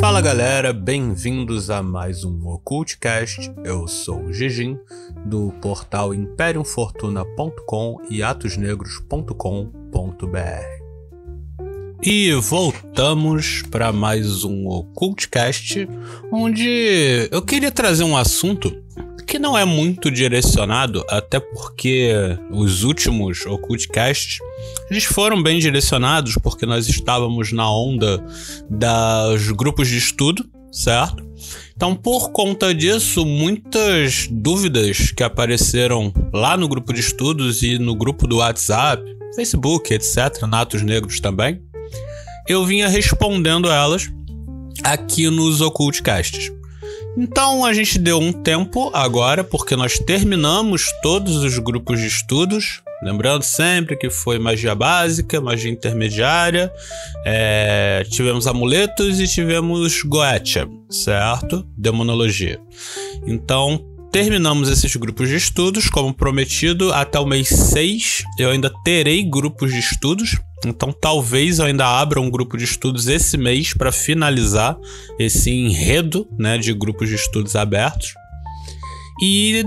Fala galera, bem-vindos a mais um Occultcast. Eu sou o Gigim, do portal imperiumfortuna.com e atosnegros.com.br. E voltamos para mais um Occultcast, onde eu queria trazer um assunto que não é muito direcionado, até porque os últimos Occultcasts eles foram bem direcionados, porque nós estávamos na onda dos grupos de estudo, certo? Então, por conta disso, muitas dúvidas que apareceram lá no grupo de estudos e no grupo do WhatsApp, Facebook, etc., na Atos Negros também, eu vinha respondendo elas aqui nos Occultcasts. Então a gente deu um tempo agora, porque nós terminamos todos os grupos de estudos. Lembrando sempre que foi magia básica, magia intermediária, tivemos amuletos e tivemos Goetia, certo? Demonologia. Então terminamos esses grupos de estudos, como prometido, até o mês 6 eu ainda terei grupos de estudos. Então talvez eu ainda abra um grupo de estudos esse mês para finalizar esse enredo, né, de grupos de estudos abertos. E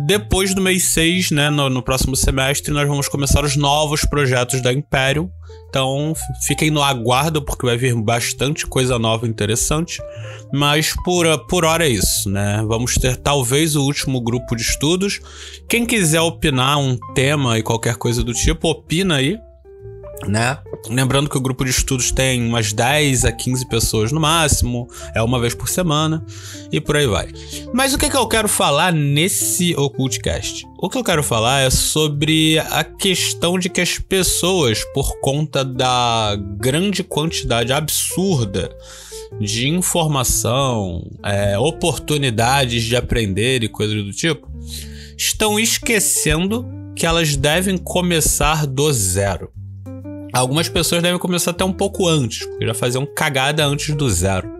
depois do mês 6, né, no próximo semestre, nós vamos começar os novos projetos da Imperium. Então fiquem no aguardo, porque vai vir bastante coisa nova interessante. Mas por hora é isso, né? Vamos ter talvez o último grupo de estudos. Quem quiser opinar um tema e qualquer coisa do tipo, opina aí, né? Lembrando que o grupo de estudos tem umas 10 a 15 pessoas no máximo, é uma vez por semana e por aí vai. Mas o que eu quero falar nesse Occultcast? O que eu quero falar é sobre a questão de que as pessoas, por conta da grande quantidade absurda de informação, oportunidades de aprender e coisas do tipo, estão esquecendo que elas devem começar do zero. Algumas pessoas devem começar até um pouco antes, porque já faziam cagada antes do zero.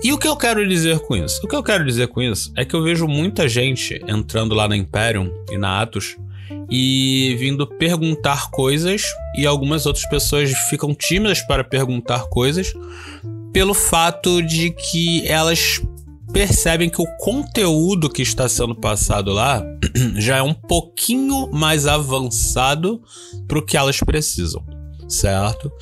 E o que eu quero dizer com isso? O que eu quero dizer com isso é que eu vejo muita gente entrando lá na Imperium e na Atos e vindo perguntar coisas, e algumas outras pessoas ficam tímidas para perguntar coisas pelo fato de que elas percebem que o conteúdo que está sendo passado lá já é um pouquinho mais avançado para o que elas precisam, certo?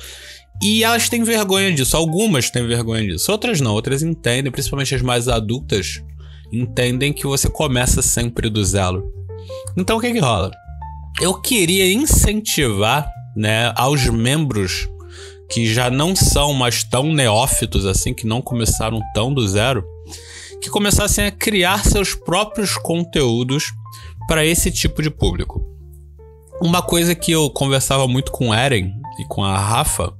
E elas têm vergonha disso, algumas têm vergonha disso, outras não, outras entendem, principalmente as mais adultas, entendem que você começa sempre do zero. Então o que rola? Eu queria incentivar, né, aos membros que já não são mais tão neófitos assim, que não começaram tão do zero, que começassem a criar seus próprios conteúdos para esse tipo de público. Uma coisa que eu conversava muito com o Eren e com a Rafa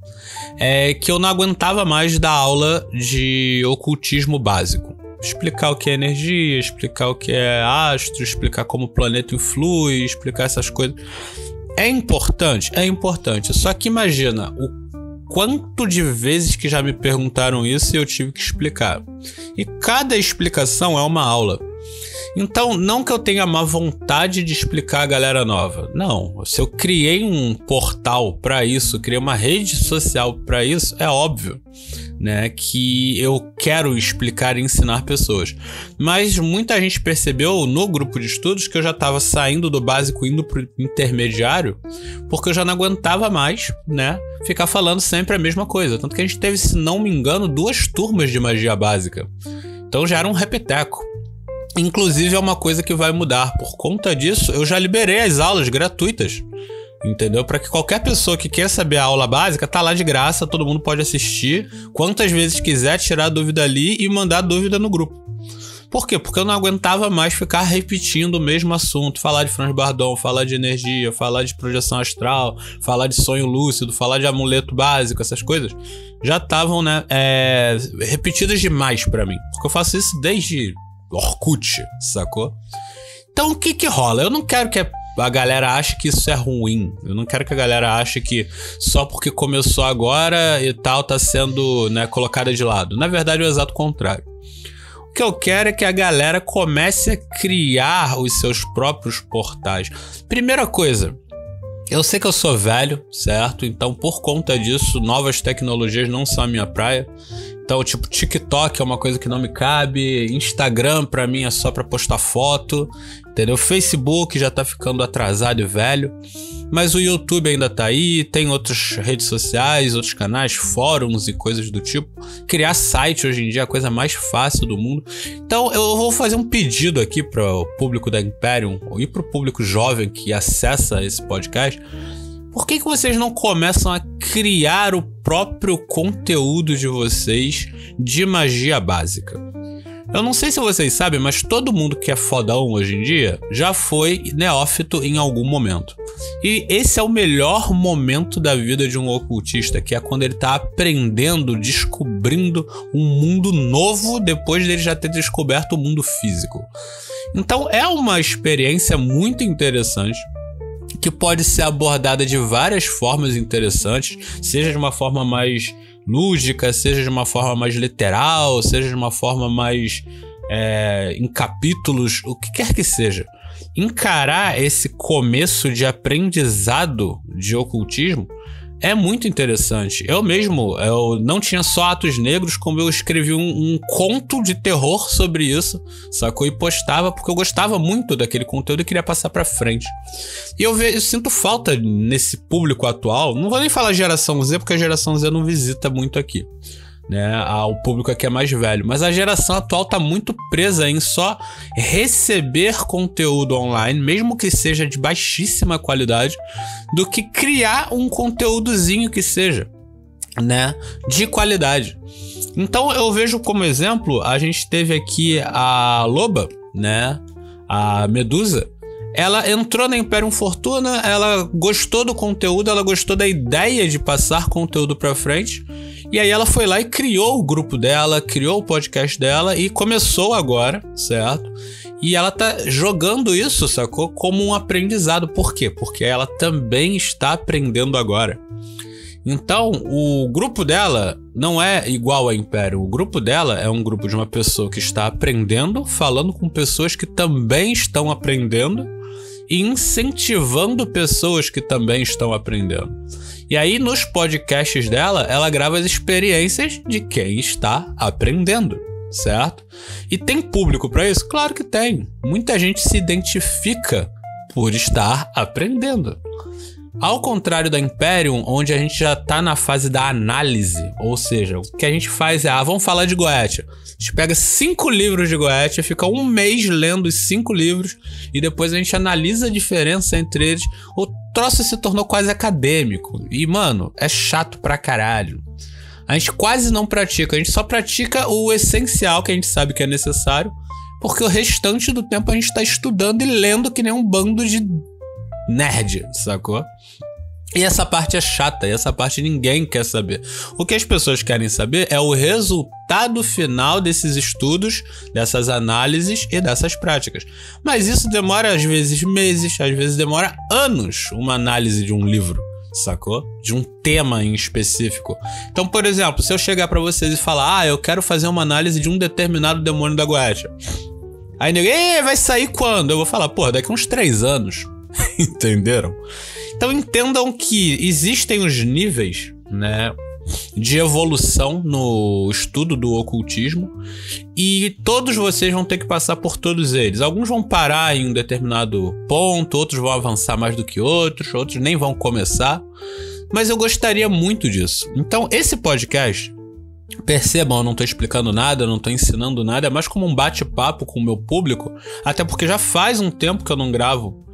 é que eu não aguentava mais dar aula de ocultismo básico. Explicar o que é energia, explicar o que é astro, explicar como o planeta influi, explicar essas coisas. É importante? É importante. Só que imagina o quanto de vezes que já me perguntaram isso e eu tive que explicar. E cada explicação é uma aula. Então, não que eu tenha má vontade de explicar a galera nova. Não, se eu criei um portal para isso, criei uma rede social para isso, é óbvio, né, que eu quero explicar e ensinar pessoas. Mas muita gente percebeu no grupo de estudos que eu já estava saindo do básico indo pro intermediário, porque eu já não aguentava mais, né, ficar falando sempre a mesma coisa. Tanto que a gente teve, se não me engano, 2 turmas de magia básica. Então já era um repeteco. Inclusive é uma coisa que vai mudar. Por conta disso, eu já liberei as aulas gratuitas, entendeu? Para que qualquer pessoa que quer saber a aula básica, tá lá de graça, todo mundo pode assistir quantas vezes quiser, tirar dúvida ali e mandar dúvida no grupo. Por quê? Porque eu não aguentava mais ficar repetindo o mesmo assunto, falar de Franz Bardon, falar de energia, falar de projeção astral, falar de sonho lúcido, falar de amuleto básico, essas coisas já estavam, né, repetidas demais para mim, porque eu faço isso desde Orkut, sacou? Então o que rola? Eu não quero que a galera ache que isso é ruim. Eu não quero que a galera ache que só porque começou agora e tal tá sendo, né, colocada de lado. Na verdade é o exato contrário. O que eu quero é que a galera comece a criar os seus próprios portais. Primeira coisa, Eu sei que eu sou velho, certo? Então, por conta disso, novas tecnologias não são a minha praia. Então, tipo, TikTok é uma coisa que não me cabe, Instagram pra mim é só pra postar foto, entendeu? Facebook já tá ficando atrasado e velho, mas o YouTube ainda tá aí, tem outras redes sociais, outros canais, fóruns e coisas do tipo. Criar site hoje em dia é a coisa mais fácil do mundo. Então, eu vou fazer um pedido aqui pro público da Imperium e pro público jovem que acessa esse podcast. Por que vocês não começam a criar o próprio conteúdo de vocês de magia básica? Eu não sei se vocês sabem, mas todo mundo que é fodão hoje em dia já foi neófito em algum momento. E esse é o melhor momento da vida de um ocultista, que é quando ele tá aprendendo, descobrindo um mundo novo depois dele já ter descoberto o mundo físico. Então é uma experiência muito interessante, que pode ser abordada de várias formas interessantes, seja de uma forma mais lúdica, seja de uma forma mais literal, seja de uma forma mais em capítulos, o que quer que seja. Encarar esse começo de aprendizado de ocultismo é muito interessante. Eu não tinha só Atos Negros, como eu escrevi um conto de terror sobre isso, sacou? E postava porque eu gostava muito daquele conteúdo e queria passar pra frente. E eu sinto falta nesse público atual, não vou nem falar geração Z, porque a geração Z não visita muito aqui, né? O público aqui é mais velho, mas a geração atual tá muito presa em só receber conteúdo online, mesmo que seja de baixíssima qualidade, do que criar um conteúdozinho que seja, né, de qualidade. Então eu vejo como exemplo, a gente teve aqui a Loba, né, a Medusa. Ela entrou na Imperium Fortuna, ela gostou do conteúdo, ela gostou da ideia de passar conteúdo pra frente, e aí ela foi lá e criou o grupo dela, criou o podcast dela e começou agora, certo? E ela tá jogando isso, sacou? Como um aprendizado. Por quê? Porque ela também está aprendendo agora. Então, o grupo dela não é igual a Imperium. O grupo dela é um grupo de uma pessoa que está aprendendo, falando com pessoas que também estão aprendendo e incentivando pessoas que também estão aprendendo. E aí, nos podcasts dela, ela grava as experiências de quem está aprendendo, certo? E tem público para isso? Claro que tem. Muita gente se identifica por estar aprendendo. Ao contrário da Imperium, onde a gente já tá na fase da análise, ou seja, o que a gente faz é, vamos falar de Goetia. A gente pega 5 livros de Goetia, fica um mês lendo os 5 livros e depois a gente analisa a diferença entre eles. O troço se tornou quase acadêmico e, mano, é chato pra caralho. A gente quase não pratica, a gente só pratica o essencial que a gente sabe que é necessário, porque o restante do tempo a gente tá estudando e lendo que nem um bando de nerd, sacou? E essa parte é chata, e essa parte ninguém quer saber. O que as pessoas querem saber é o resultado final desses estudos, dessas análises e dessas práticas. Mas isso demora às vezes meses, às vezes demora anos, uma análise de um livro, sacou? De um tema em específico. Então, por exemplo, se eu chegar pra vocês e falar, eu quero fazer uma análise de um determinado demônio da Goetia. Aí ninguém, vai sair quando? Eu vou falar, daqui uns 3 anos. Entenderam? Então entendam que existem os níveis, né, de evolução no estudo do ocultismo e todos vocês vão ter que passar por todos eles. Alguns vão parar em um determinado ponto, outros vão avançar mais do que outros nem vão começar, mas eu gostaria muito disso. Então esse podcast, percebam, eu não tô explicando nada, eu não tô ensinando nada, é mais como um bate-papo com o meu público, até porque já faz um tempo que eu não gravo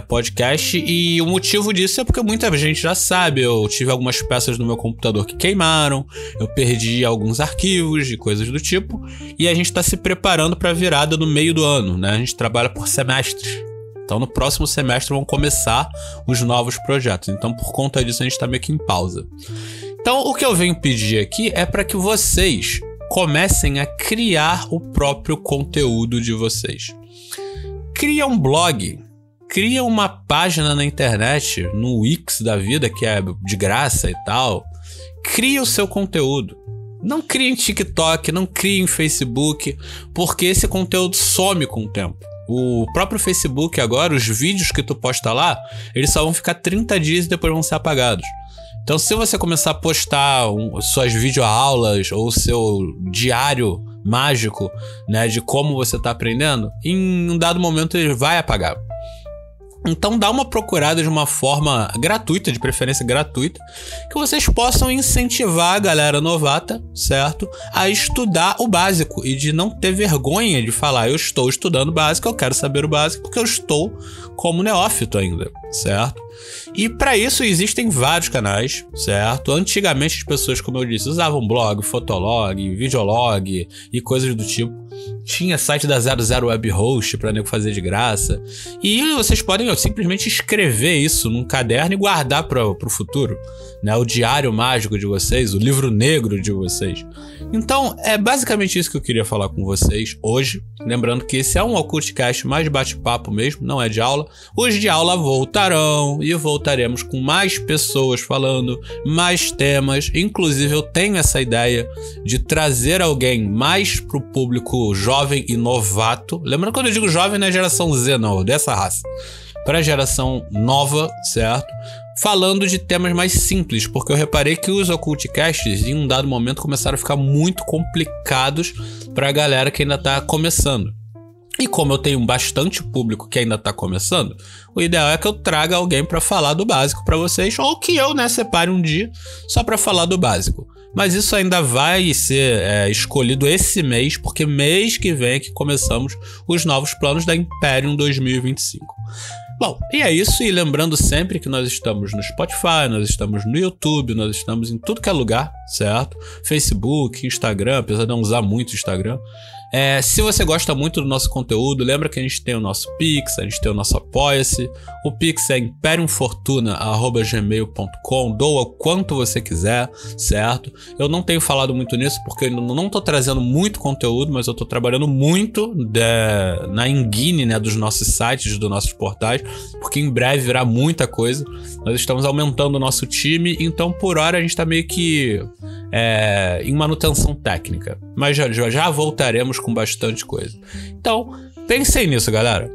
podcast, e o motivo disso é porque muita gente já sabe. Eu tive algumas peças no meu computador que queimaram, eu perdi alguns arquivos e coisas do tipo, e a gente tá se preparando pra virada no meio do ano, né? A gente trabalha por semestres, então no próximo semestre vão começar os novos projetos, então por conta disso a gente tá meio que em pausa. Então o que eu venho pedir aqui é para que vocês comecem a criar o próprio conteúdo de vocês. Cria um blog, cria uma página na internet, no Wix da vida, que é de graça e tal. Cria o seu conteúdo. Não cria em TikTok, não cria em Facebook, porque esse conteúdo some com o tempo. O próprio Facebook agora, os vídeos que tu posta lá, eles só vão ficar 30 dias e depois vão ser apagados. Então, se você começar a postar suas videoaulas ou seu diário mágico, né, de como você tá aprendendo, em um dado momento ele vai apagar. Então dá uma procurada de uma forma gratuita, de preferência gratuita, que vocês possam incentivar a galera novata, certo? A estudar o básico e de não ter vergonha de falar, eu estou estudando o básico, eu quero saber o básico porque eu estou como neófito ainda, certo? E para isso existem vários canais, certo? Antigamente as pessoas, como eu disse, usavam blog, fotolog, videolog e coisas do tipo. Tinha site da 00 Web Host para nego fazer de graça. E vocês podem simplesmente escrever isso num caderno e guardar para o futuro, né? O diário mágico de vocês, o livro negro de vocês. Então, é basicamente isso que eu queria falar com vocês hoje. Lembrando que esse é um Occultcast mais bate-papo mesmo, não é de aula. Os de aula voltarão e voltaremos com mais pessoas falando, mais temas. Inclusive, eu tenho essa ideia de trazer alguém mais pro público jovem e novato. Lembrando que quando eu digo jovem, não é geração Z, não, dessa raça. Para a geração nova, certo? Falando de temas mais simples, porque eu reparei que os Occultcasts em um dado momento começaram a ficar muito complicados para a galera que ainda tá começando. E como eu tenho bastante público que ainda tá começando, o ideal é que eu traga alguém para falar do básico para vocês, ou que eu, separe um dia só para falar do básico. Mas isso ainda vai ser escolhido esse mês, porque mês que vem é que começamos os novos planos da Imperium 2025. Bom, e é isso, e lembrando sempre que nós estamos no Spotify, nós estamos no YouTube, nós estamos em tudo que é lugar, certo? Facebook, Instagram, apesar de não usar muito o Instagram. Se você gosta muito do nosso conteúdo, lembra que a gente tem o nosso Pix, a gente tem o nosso Apoia-se. O Pix é imperiumfortuna@gmail.com, doa quanto você quiser, certo? Eu não tenho falado muito nisso porque eu não tô trazendo muito conteúdo, mas eu tô trabalhando muito na engine, né, dos nossos sites, dos nossos portais, porque em breve virá muita coisa. Nós estamos aumentando o nosso time, então por hora a gente tá meio que em manutenção técnica, mas já voltaremos com bastante coisa. Então, pensem nisso, galera.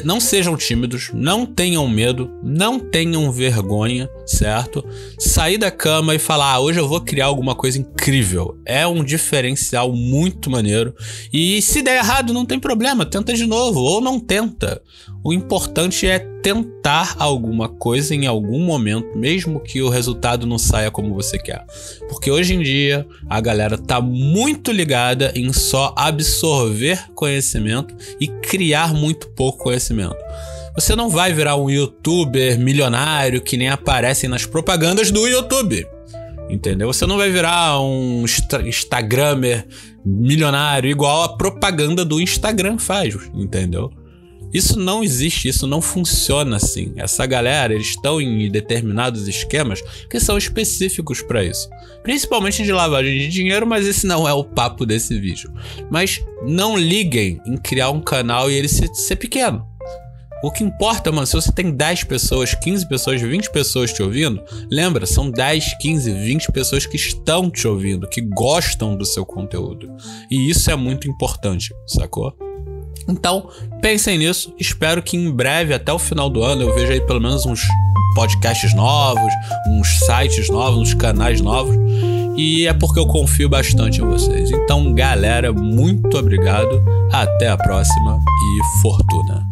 Não sejam tímidos, não tenham medo, não tenham vergonha, certo? Sair da cama e falar, hoje eu vou criar alguma coisa incrível. É um diferencial muito maneiro. E se der errado, não tem problema, tenta de novo ou não tenta. O importante é tentar alguma coisa em algum momento, mesmo que o resultado não saia como você quer. Porque hoje em dia, a galera tá muito ligada em só absorver conhecimento e criar muito pouco conhecimento. Você não vai virar um youtuber milionário que nem aparecem nas propagandas do YouTube, entendeu? Você não vai virar um instagramer milionário igual a propaganda do Instagram faz, entendeu? Isso não existe, isso não funciona assim. Essa galera, eles estão em determinados esquemas que são específicos para isso. Principalmente de lavagem de dinheiro, mas esse não é o papo desse vídeo. Mas não liguem em criar um canal e ele ser pequeno. O que importa, mano, se você tem 10 pessoas, 15 pessoas, 20 pessoas te ouvindo, lembra, são 10, 15, 20 pessoas que estão te ouvindo, que gostam do seu conteúdo. E isso é muito importante, sacou? Então, pensem nisso. Espero que em breve, até o final do ano, eu veja aí pelo menos uns podcasts novos, uns sites novos, uns canais novos. E é porque eu confio bastante em vocês. Então, galera, muito obrigado. Até a próxima e fortuna.